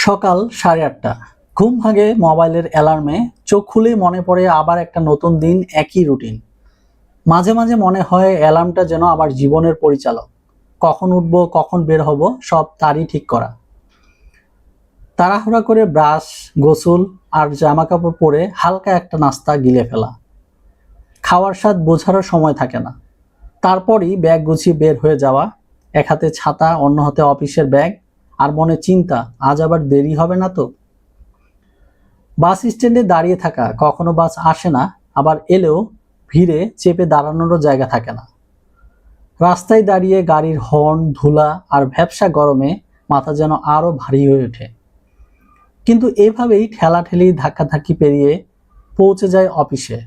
সকাল 8:30। ঘুম ভাঙে মোবাইলের অ্যালার্মে। চোখ খুলেই মনে পড়ে আবার একটা নতুন দিন, একই রুটিন। মাঝে মাঝে মনে হয় অ্যালার্মটা যেন আমার জীবনের পরিচালক। কখন উঠবো, কখন বের হব, সব তারই ঠিক করা। তাড়াহুড়া করে ব্রাশ, গোসল আর জামা কাপড় পরে হালকা একটা নাস্তা গিলে ফেলা। খাওয়ার স্বাদ বোঝারও সময় থাকে না। তারপরই ব্যাগ গুছিয়ে বের হয়ে যাওয়া। এক হাতে ছাতা, অন্য হাতে অফিসের ব্যাগ, আর মনে চিন্তা, আজ আবার দেরি হবে না তো। বাস স্ট্যান্ডে দাঁড়িয়ে থাকা, কখনো বাস আসে না, আবার এলেও ভিড়ে চেপে দাঁড়ানোরও জায়গা থাকে না। রাস্তায় দাঁড়িয়ে গাড়ির হর্ন, ধুলা আর ভ্যাপসা গরমে মাথা যেন আরো ভারী হয়ে ওঠে। কিন্তু এভাবেই ঠেলাঠেলি ধাক্কাধাক্কি পেরিয়ে পৌঁছে যায় অফিসে।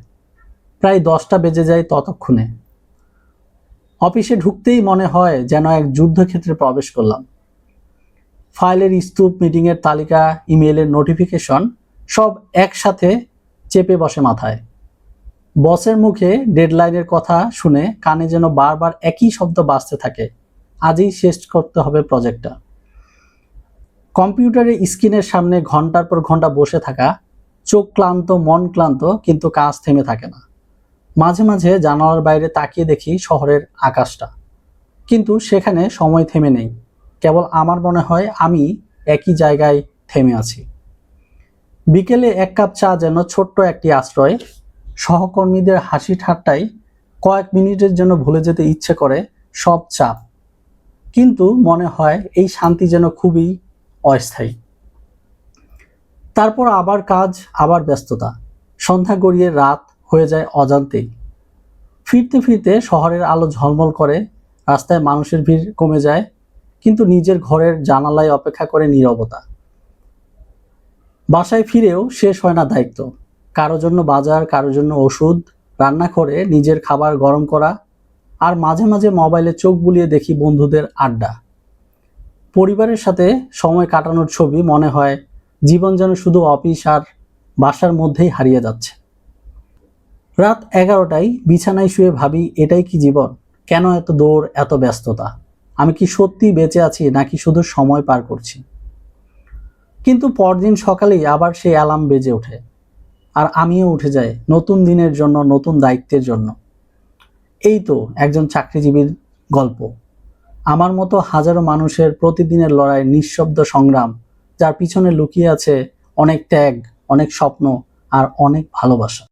প্রায় 10টা বেজে যায় ততক্ষণে। অফিসে ঢুকতেই মনে হয় যেন এক যুদ্ধক্ষেত্রে প্রবেশ করলাম। ফাইলের স্তূপ, মিটিংয়ের তালিকা, ইমেইলের নোটিফিকেশন সব একসাথে চেপে বসে মাথায়। বসের মুখে ডেডলাইনের কথা শুনে কানে যেন বারবার একই শব্দ বাজতে থাকে, আজই শেষ করতে হবে প্রজেক্টটা। কম্পিউটারের স্ক্রিনের সামনে ঘন্টার পর ঘন্টা বসে থাকা, চোখ ক্লান্ত, মন ক্লান্ত, কিন্তু কাজ থেমে থাকে না। মাঝে মাঝে জানালার বাইরে তাকিয়ে দেখি শহরের আকাশটা, কিন্তু সেখানে সময় থেমে নেই। কেবল আমার মনে হয় আমি একই জায়গায় থেমে আছি। বিকেলে এক কাপ চা যেন ছোট্ট একটি আশ্রয়। সহকর্মীদের হাসি ঠাট্টায় কয়েক মিনিটের জন্য ভুলে যেতে ইচ্ছে করে সব চাপ, কিন্তু মনে হয় এই শান্তি যেন খুবই অস্থায়ী। তারপর আবার কাজ, আবার ব্যস্ততা। সন্ধ্যা গড়িয়ে রাত হয়ে যায় অজান্তেই। ফিরতে ফিরতে শহরের আলো ঝলমল করে, রাস্তায় মানুষের ভিড় কমে যায়, কিন্তু নিজের ঘরের জানালায় অপেক্ষা করে নীরবতা। বাসায় ফিরেও শেষ হয় না দায়িত্ব। কারো জন্য বাজার, কারো জন্য ওষুধ, রান্না করে নিজের খাবার গরম করা, আর মাঝে মাঝে মোবাইলে চোখ বুলিয়ে দেখি বন্ধুদের আড্ডা, পরিবারের সাথে সময় কাটানোর ছবি। মনে হয় জীবন যেন শুধু অফিস আর বাসার মধ্যেই হারিয়ে যাচ্ছে। রাত 11টায় বিছানায় শুয়ে ভাবি, এটাই কি জীবন? কেন এত দৌড়, এত ব্যস্ততা? আমি কি সত্যি বেঁচে আছি, নাকি শুধু সময় পার করছি? কিন্তু পরদিন সকালেই আবার সেই অ্যালার্ম বেজে ওঠে, আর আমিও উঠে যাই, নতুন দিনের জন্য, নতুন দায়িত্বের জন্য। এই তো একজন চাকরিজীবীর গল্প। আমার মতো হাজারো মানুষের প্রতিদিনের লড়াই, নিঃশব্দ সংগ্রাম, যার পিছনে লুকিয়ে আছে অনেক ত্যাগ, অনেক স্বপ্ন আর অনেক ভালোবাসা।